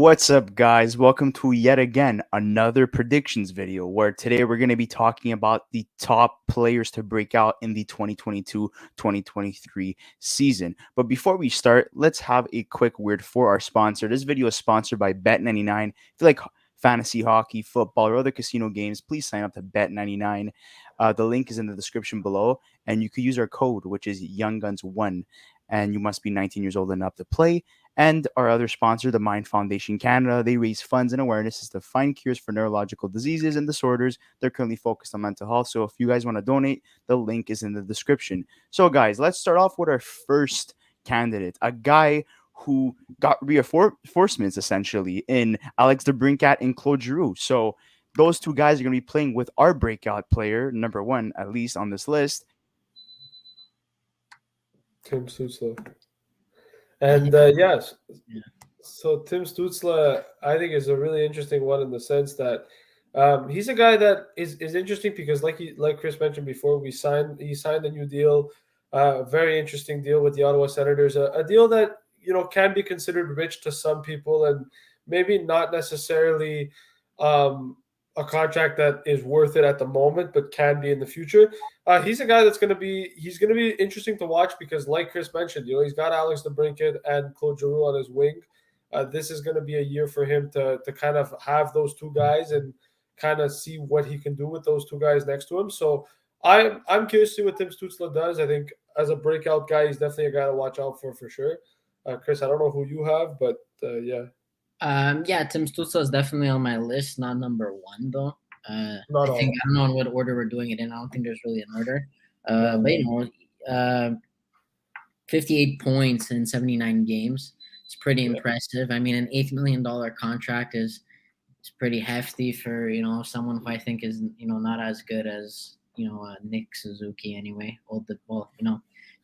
What's up, guys? Welcome to yet again another predictions video where today we're going to be talking about the top players to break out in the 2022-2023 season. But before we start, let's have a quick word for our sponsor. This video is sponsored by Bet99. If you like fantasy hockey, football, or other casino games, please sign up to Bet99. The link is in the description below, and you could use our code, which is YoungGuns1, and you must be 19 years old enough to play. And our other sponsor, the Mind Foundation Canada, they raise funds and awarenesses to find cures for neurological diseases and disorders. They're currently focused on mental health. So if you guys want to donate, the link is in the description. So guys, let's start off with our first candidate, a guy who got reinforcements essentially in Alex DeBrincat and Claude Giroux. So those two guys are going to be playing with our breakout player, number one, at least on this list. Tim Stutzle. And yes, so Tim Stutzle, I think, is a really interesting one in the sense that he's a guy that is interesting because, like Chris mentioned before, he signed a new deal, a very interesting deal with the Ottawa Senators, a deal that can be considered rich to some people and maybe not necessarily a contract that is worth it at the moment, but can be in the future. He's a guy that's going to be interesting to watch because, like Chris mentioned, he's got Alex DeBrincat and Claude Giroux on his wing. This is going to be a year for him to kind of have those two guys and kind of see what he can do with those two guys next to him. So I'm curious to see what Tim Stutzle does. I think as a breakout guy, he's definitely a guy to watch out for sure. Chris, I don't know who you have, but yeah. Tim Stutzle is definitely on my list, not number one though. I don't know in what order we're doing it in. I don't think there's really an order. But 58 points in 79 games. It's pretty impressive. I mean, an $8 million contract is pretty hefty for someone who I think is not as good as Nick Suzuki anyway.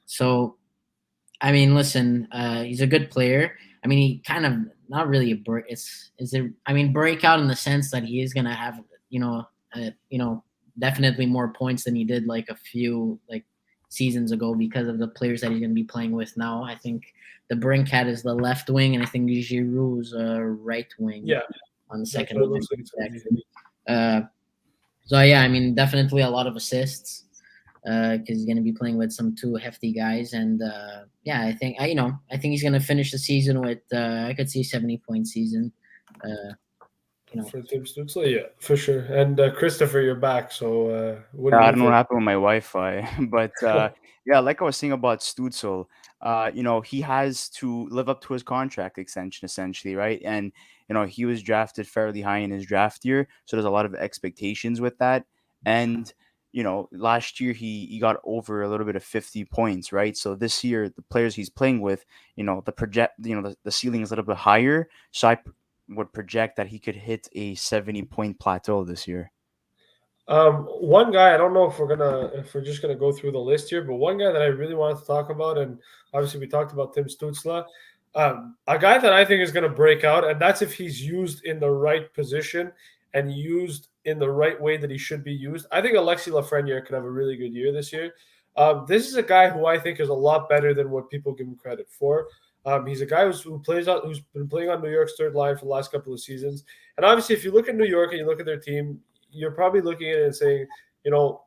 So I mean, listen, he's a good player. I mean, he kind of not really breakout in the sense that he is gonna have definitely more points than he did like a few seasons ago because of the players that he's gonna be playing with now. I think the Brincat is the left wing, and I think Giroux is right wing. Yeah, on the second. So yeah, I mean, definitely a lot of assists. Because he's going to be playing with some two hefty guys, and I think he's going to finish the season with I could see 70-point season. For Tim Stutzle, yeah, for sure. And Christopher, you're back. So what do you I think? don't know what happened with my Wi-Fi, but like I was saying about Stutzle, he has to live up to his contract extension essentially, right? And he was drafted fairly high in his draft year, so there's a lot of expectations with that. And last year he got over a little bit of 50 points, right? So this year, the players he's playing with, the ceiling is a little bit higher. So I would project that he could hit a 70-point plateau this year. One guy, I don't know if we're just gonna go through the list here, but one guy that I really wanted to talk about, and obviously we talked about Tim Stutzle, a guy that I think is gonna break out, and that's if he's used in the right position and used in the right way that he should be used. I think Alexis Lafreniere could have a really good year this year. This is a guy who I think is a lot better than what people give him credit for. He's a guy who's been playing on New York's third line for the last couple of seasons. And obviously, if you look at New York and you look at their team, you're probably looking at it and saying,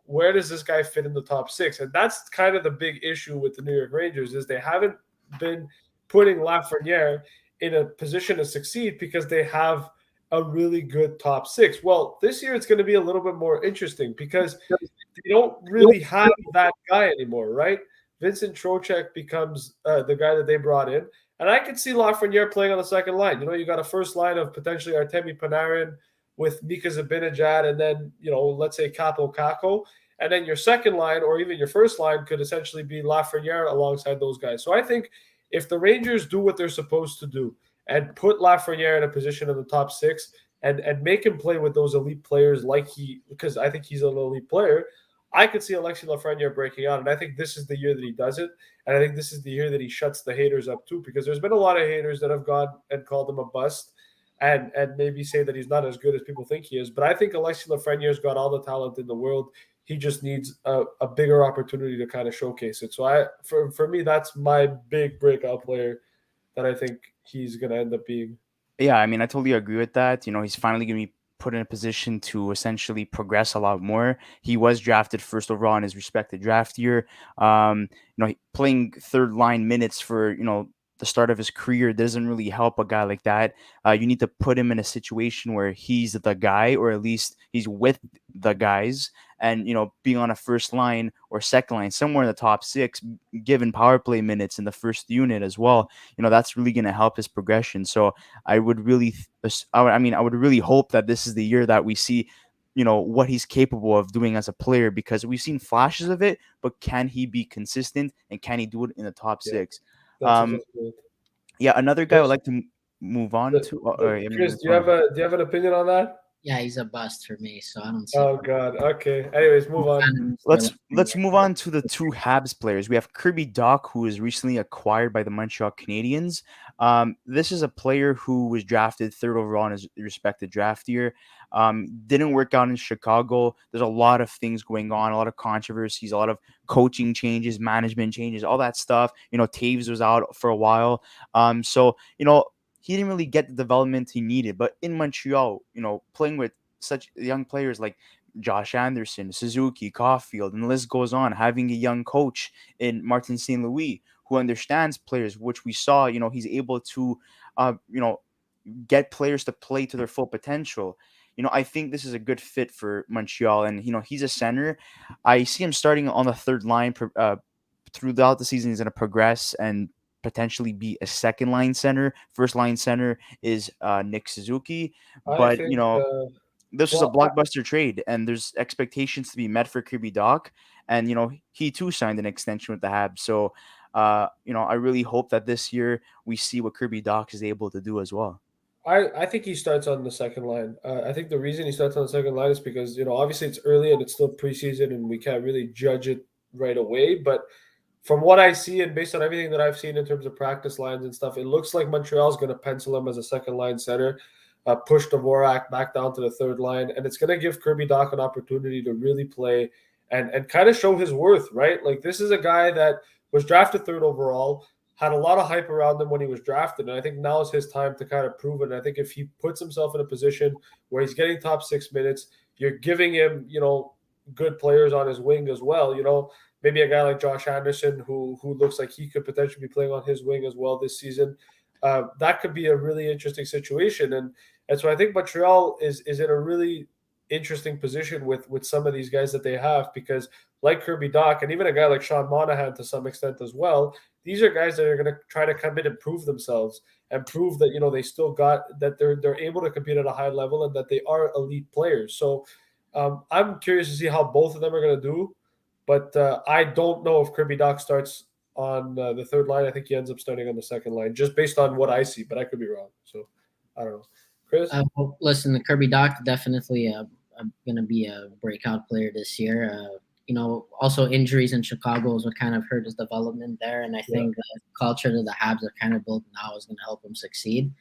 where does this guy fit in the top six? And that's kind of the big issue with the New York Rangers is they haven't been putting Lafreniere in a position to succeed because they have a really good top six. Well, this year it's going to be a little bit more interesting because they don't really have that guy anymore, right? Vincent Trocheck becomes the guy that they brought in. And I could see Lafreniere playing on the second line. You got a first line of potentially Artemi Panarin with Mika Zibanejad and then, let's say Capo Caco. And then your second line or even your first line could essentially be Lafreniere alongside those guys. So I think if the Rangers do what they're supposed to do, and put Lafreniere in a position in the top six and make him play with those elite players because I think he's an elite player, I could see Alexis Lafreniere breaking out. And I think this is the year that he does it. And I think this is the year that he shuts the haters up too, because there's been a lot of haters that have gone and called him a bust and maybe say that he's not as good as people think he is. But I think Alexis Lafreniere's got all the talent in the world. He just needs a bigger opportunity to kind of showcase it. So for me, that's my big breakout player that I think he's going to end up being. Yeah, I mean, I totally agree with that. He's finally going to be put in a position to essentially progress a lot more. He was drafted first overall in his respected draft year. Playing third line minutes for, the start of his career doesn't really help a guy like that. You need to put him in a situation where he's the guy, or at least he's with the guys, and, being on a first line or second line, somewhere in the top six, given power play minutes in the first unit as well. That's really going to help his progression. So I would really, I would really hope that this is the year that we see, what he's capable of doing as a player, because we've seen flashes of it, but can he be consistent, and can he do it in the top Yeah, six? that's exactly it. Yeah, another guy I would Chris, like to move on to. Chris, do Go ahead. you have an opinion on that? Yeah, he's a bust for me, so I don't see. Oh God. Okay. Anyways, move on. Let's move on to the two Habs players. We have Kirby Dach, who was recently acquired by the Montreal Canadiens. This is a player who was drafted third overall in his respected draft year. Didn't work out in Chicago. There's a lot of things going on, a lot of controversies, a lot of coaching changes, management changes, all that stuff. Taves was out for a while. So he didn't really get the development he needed. But in Montreal, playing with such young players like Josh Anderson, Suzuki, Caulfield, and the list goes on. Having a young coach in Martin St. Louis who understands players, which we saw, he's able to, get players to play to their full potential. I think this is a good fit for Montreal, and he's a center. I see him starting on the third line. Throughout the season, he's going to progress and potentially be a second line center. First line center is Nick Suzuki, I but think. this was a Well, blockbuster trade, and there's expectations to be met for Kirby Dach, and he too signed an extension with the Habs. So, I really hope that this year we see what Kirby Dach is able to do as well. I think he starts on the second line. I think the reason he starts on the second line is because obviously it's early and it's still preseason and we can't really judge it right away. But from what I see and based on everything that I've seen in terms of practice lines and stuff, it looks like Montreal's going to pencil him as a second line center, push Dvorak back down to the third line, and it's going to give Kirby Dach an opportunity to really play and kind of show his worth, right? Like this is a guy that was drafted third overall, had a lot of hype around him when he was drafted, and I think now is his time to kind of prove it. And I think if he puts himself in a position where he's getting top 6 minutes, you're giving him, good players on his wing as well. Maybe a guy like Josh Anderson, who looks like he could potentially be playing on his wing as well this season. That could be a really interesting situation, and so I think Montreal is in a really interesting position with some of these guys that they have, because like Kirby Dach and even a guy like Sean Monahan to some extent as well, these are guys that are going to try to come in and prove themselves and prove that they still got that they're able to compete at a high level and that they are elite players. So I'm curious to see how both of them are going to do, but I don't know if Kirby Dach starts on the third line. I think he ends up starting on the second line just based on what I see, but I could be wrong. So I don't know. Chris? Well, listen, the Kirby Dach definitely going to be a breakout player this year. Also injuries in Chicago is what kind of hurt his development there, and I think the culture that the Habs are kind of built now is going to help him succeed.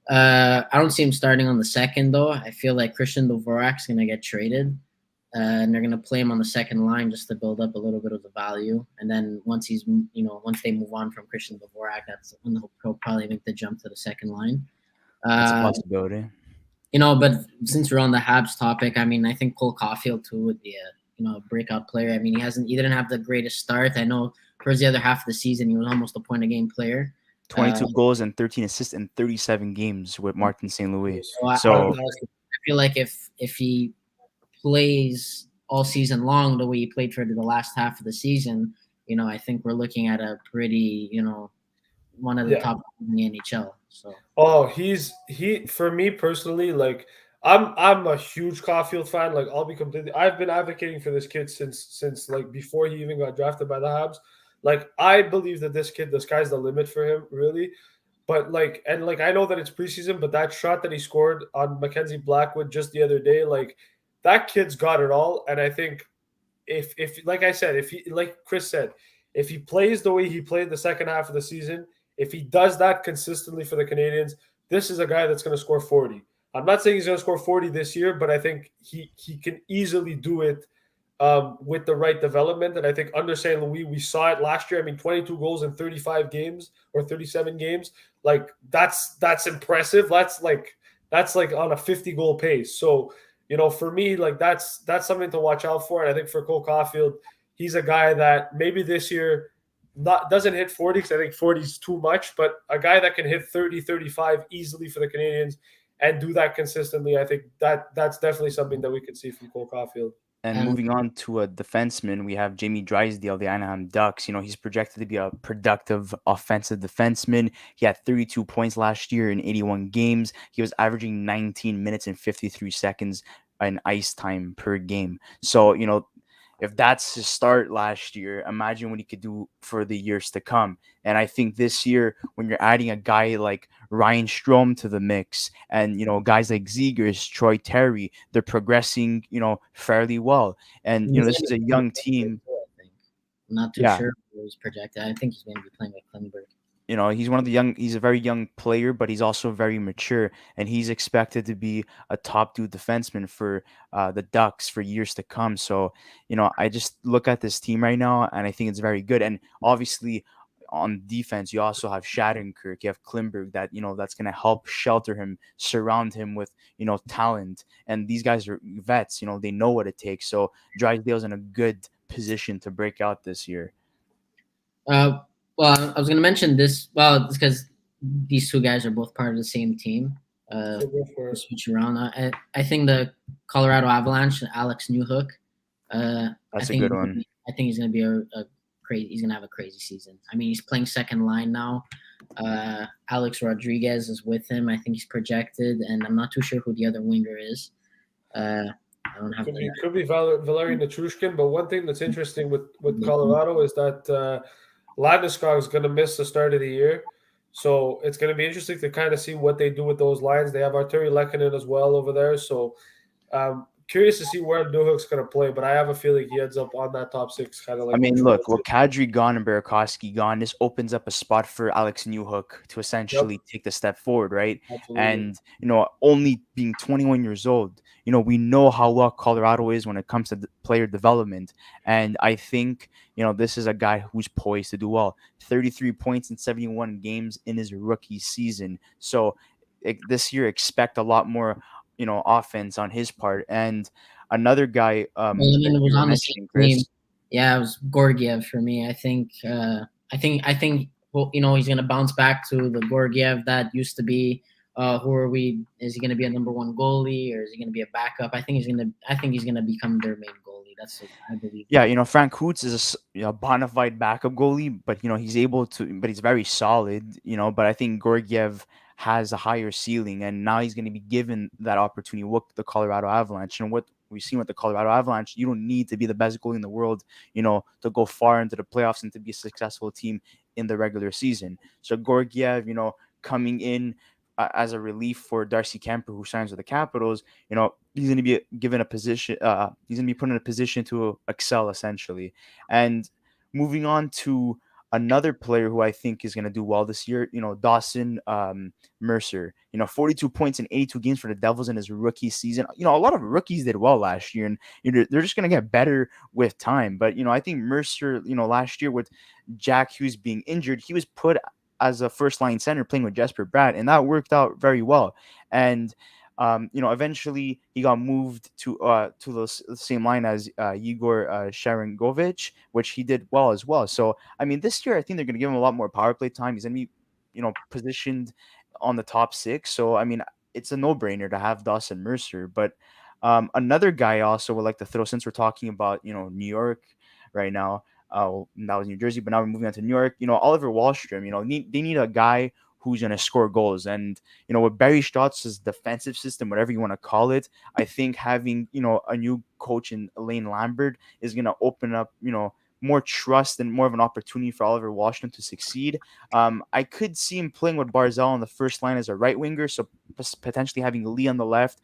I don't see him starting on the second, though. I feel like Christian Dvorak's going to get traded, and they're going to play him on the second line just to build up a little bit of the value. And then once once they move on from Christian Dvorak, that's when he'll probably make the jump to the second line. That's a possibility. But since we're on the Habs topic, I mean, I think Cole Caulfield too would be a breakout player. I mean, he didn't have the greatest start. I know towards the other half of the season, he was almost a point a game player. 22 goals and 13 assists in 37 games with Martin St. Louis. So I feel like if he plays all season long the way he played for the last half of the season, I think we're looking at a pretty, one of the top in the NHL. So he for me personally, like I'm a huge Caulfield fan. Like I've been advocating for this kid since like before he even got drafted by the Habs. Like I believe that this kid, the sky's the limit for him, really. But I know that it's preseason, but that shot that he scored on Mackenzie Blackwood just the other day, like that kid's got it all. And I think if like I said, if he, like Chris said, if he plays the way he played the second half of the season, if he does that consistently for the Canadiens, this is a guy that's going to score 40. I'm not saying he's going to score 40 this year, but I think he can easily do it with the right development. And I think under St. Louis, we saw it last year. I mean, 22 goals in 35 games or 37 games. like that's impressive. That's like on a 50-goal pace. So, for me, like that's something to watch out for. And I think for Cole Caulfield, he's a guy that maybe this year not doesn't hit 40 because I think 40 is too much, but a guy that can hit 30, 35 easily for the Canadians and do that consistently. I think that's definitely something that we could see from Cole Caulfield. And moving on to a defenseman, we have Jamie Drysdale, the Anaheim Ducks. He's projected to be a productive offensive defenseman. He had 32 points last year in 81 games. He was averaging 19 minutes and 53 seconds in ice time per game. So, if that's his start last year, imagine what he could do for the years to come. And I think this year, when you're adding a guy like Ryan Strome to the mix, and guys like Zegers, Troy Terry, they're progressing, fairly well. And this is a young team. I think. I'm not too Yeah. sure who was projected. I think he's going to be playing with Klingberg. He's a very young player, but he's also very mature, and he's expected to be a top dude defenseman for the Ducks for years to come. So, I just look at this team right now, and I think it's very good. And obviously, on defense, you also have Shattenkirk, you have Klimberg that, that's going to help shelter him, surround him with, talent. And these guys are vets, they know what it takes. So Drysdale's in a good position to break out this year. Well, I was going to mention this. Well, it's because these two guys are both part of the same team. Switch around. I think the Colorado Avalanche, Alex Newhook. That's a good one. I think he's going to be a crazy. He's going to have a crazy season. I mean, he's playing second line now. Alex Rodriguez is with him. I think he's projected, and I'm not too sure who the other winger is. I don't have. Could be Valeri Nichushkin. But one thing that's interesting with Colorado is that Landeskog is going to miss the start of the year. So it's going to be interesting to kind of see what they do with those lines. They have Arturi Lehkonen as well over there. So curious to see where Newhook's going to play, but I have a feeling he ends up on that top six. Kind of like. I mean, look, with Kadri gone and Burakovsky gone, this opens up a spot for Alex Newhook to essentially take the step forward, right? Absolutely. And, only being 21 years old, we know how well Colorado is when it comes to player development. And I think, this is a guy who's poised to do well. 33 points in 71 games in his rookie season. So this year, expect a lot more, offense on his part. And another guy, it was on the same team. Yeah, it was Gorgiev for me. I think well, he's going to bounce back to the Gorgiev that used to be. Who are we? Is he going to be a number one goalie, or is he going to be a backup? I think he's going to become their main goalie. That's what I believe. Yeah, Frank Hoots is a bona fide backup goalie, but he's able to, but he's very solid. But I think Gorgiev has a higher ceiling, and now he's going to be given that opportunity with the Colorado Avalanche. And what we've seen with the Colorado Avalanche, you don't need to be the best goalie in the world, to go far into the playoffs and to be a successful team in the regular season. So Gorgiev, coming in as a relief for Darcy Kemper, who signs with the Capitals, he's going to be given a position. He's going to be put in a position to excel, essentially. And moving on to another player who I think is going to do well this year, Dawson Mercer. 42 points in 82 games for the Devils in his rookie season. A lot of rookies did well last year, and they're just going to get better with time. But I think Mercer, last year with Jack Hughes being injured, he was put as a first line center playing with Jesper Bratt, and that worked out very well. And eventually he got moved to the same line as Igor Sharangovich, which he did well as well. So, I mean, this year I think they're going to give him a lot more power play time. He's going to be, positioned on the top six. So, I mean, it's a no-brainer to have Dawson Mercer. But another guy I also would like to throw, since we're talking about, New York right now. That was New Jersey, but now we're moving on to New York. Oliver Wahlstrom, they need a guy who's going to score goals. And, with Barry Stotz's defensive system, whatever you want to call it, I think having, a new coach in Elaine Lambert is going to open up, more trust and more of an opportunity for Oliver Wahlstrom to succeed. I could see him playing with Barzal on the first line as a right winger, so potentially having Lee on the left,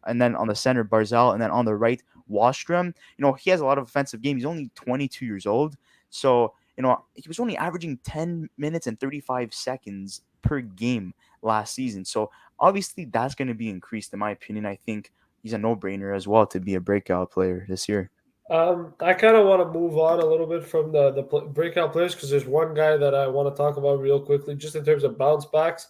and then on the center Barzal, and then on the right Wahlstrom. He has a lot of offensive game. He's only 22 years old, so he was only averaging 10 minutes and 35 seconds per game last season. So obviously that's going to be increased, in my opinion. I think he's a no-brainer as well to be a breakout player this year. I kind of want to move on a little bit from the breakout players because there's one guy that I want to talk about real quickly, just in terms of bounce backs.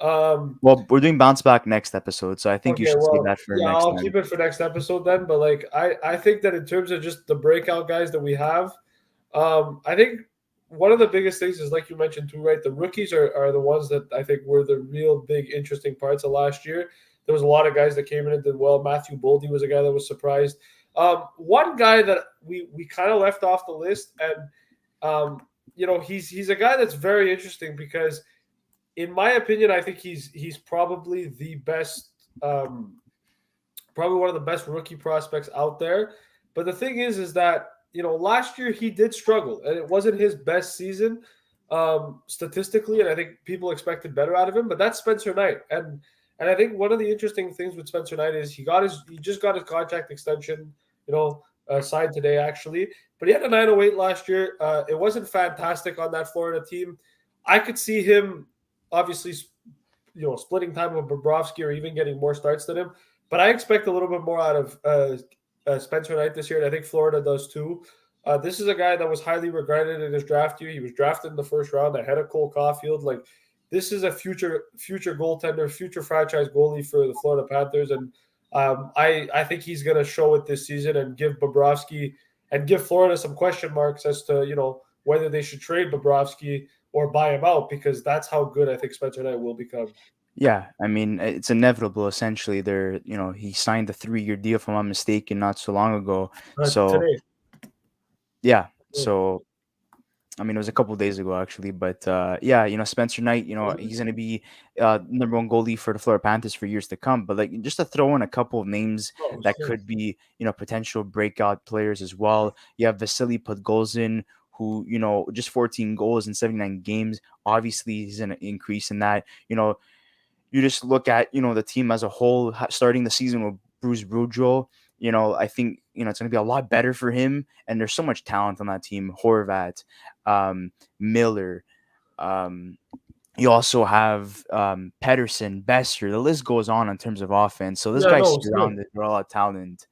Well, we're doing bounce back next episode, so I think you Okay, should save well, that for yeah, next I'll time. keep it for next episode then. But like, I think that in terms of just the breakout guys that we have, I think one of the biggest things is like you mentioned too, right? The rookies are the ones that I think were the real big interesting parts of last year. There was a lot of guys that came in and did well. Matthew Boldy was a guy that was surprised. One guy that we kind of left off the list, and he's a guy that's very interesting because, in my opinion, I think he's probably the best, probably one of the best rookie prospects out there. But the thing is that last year he did struggle, and it wasn't his best season statistically, and I think people expected better out of him. But that's Spencer Knight, and I think one of the interesting things with Spencer Knight is he just got his contract extension, signed today actually. But he had a 908 last year. It wasn't fantastic on that Florida team. I could see him obviously, splitting time with Bobrovsky or even getting more starts than him. But I expect a little bit more out of Spencer Knight this year, and I think Florida does too. This is a guy that was highly regarded in his draft year. He was drafted in the first round ahead of Cole Caulfield. Like, this is a future goaltender, future franchise goalie for the Florida Panthers, and I think he's going to show it this season and give Bobrovsky and give Florida some question marks as to whether they should trade Bobrovsky or buy him out, because that's how good I think Spencer Knight will become. Yeah, I mean, it's inevitable. Essentially, he signed a 3-year deal, if I'm not mistaken, not so long ago. So Today. yeah, so I mean, it was a couple of days ago actually, but yeah, Spencer Knight, he's gonna be number one goalie for the Florida Panthers for years to come. But like, just to throw in a couple of names that could be, potential breakout players as well. You have Vasily Podgolzin, who, just 14 goals in 79 games. Obviously, he's an increase in that. You just look at the team as a whole, starting the season with Bruce Boudreau. I think it's going to be a lot better for him, and there's so much talent on that team. Horvat, Miller. You also have Pedersen, Besser. The list goes on in terms of offense. So this guy's surrounded with a lot of talent.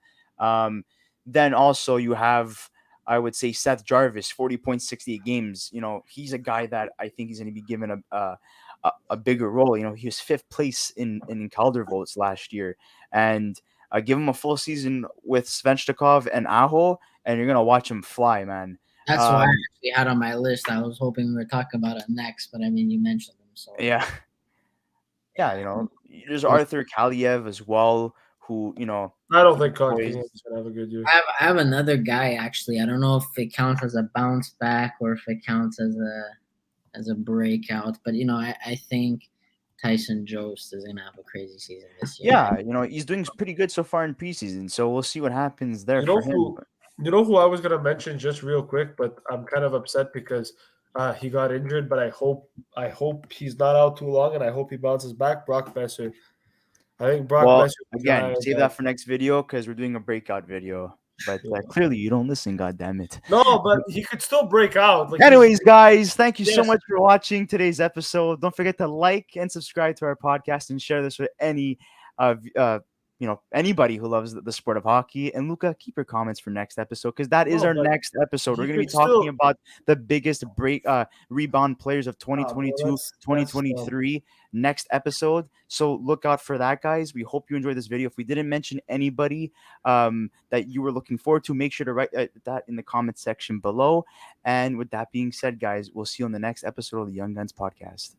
Then also you have, I would say, Seth Jarvis, 40.68 games. He's a guy that I think he's going to be given a bigger role. He was 5th place in Calder votes last year, and give him a full season with Svechnikov and Aho, and you're gonna watch him fly, man. That's what I actually had on my list. I was hoping we were talking about it next, but I mean, you mentioned them, so yeah. There's Arthur Kaliev as well, who I don't think Kaliev is gonna have a good year. I have another guy actually. I don't know if it counts as a bounce back or if it counts as a breakout, but I think Tyson Jost is gonna have a crazy season this year. Yeah, he's doing pretty good so far in preseason, so we'll see what happens there for him. You know who I was gonna mention just real quick, but I'm kind of upset because he got injured. But I hope he's not out too long, and I hope he bounces back. Brock Besser. I think Brock Besser. Again, save that for next video because we're doing a breakout video. But clearly you don't listen, goddammit. No, but he could still break out. Anyways, guys, thank you so much for watching today's episode. Don't forget to like and subscribe to our podcast and share this with anybody who loves the sport of hockey. And Luca, keep your comments for next episode, because that is our next episode. We're going to be talking about the biggest rebound players of 2022, 2023 next episode. So look out for that, guys. We hope you enjoyed this video. If we didn't mention anybody that you were looking forward to, make sure to write that in the comments section below. And with that being said, guys, we'll see you on the next episode of the Young Guns podcast.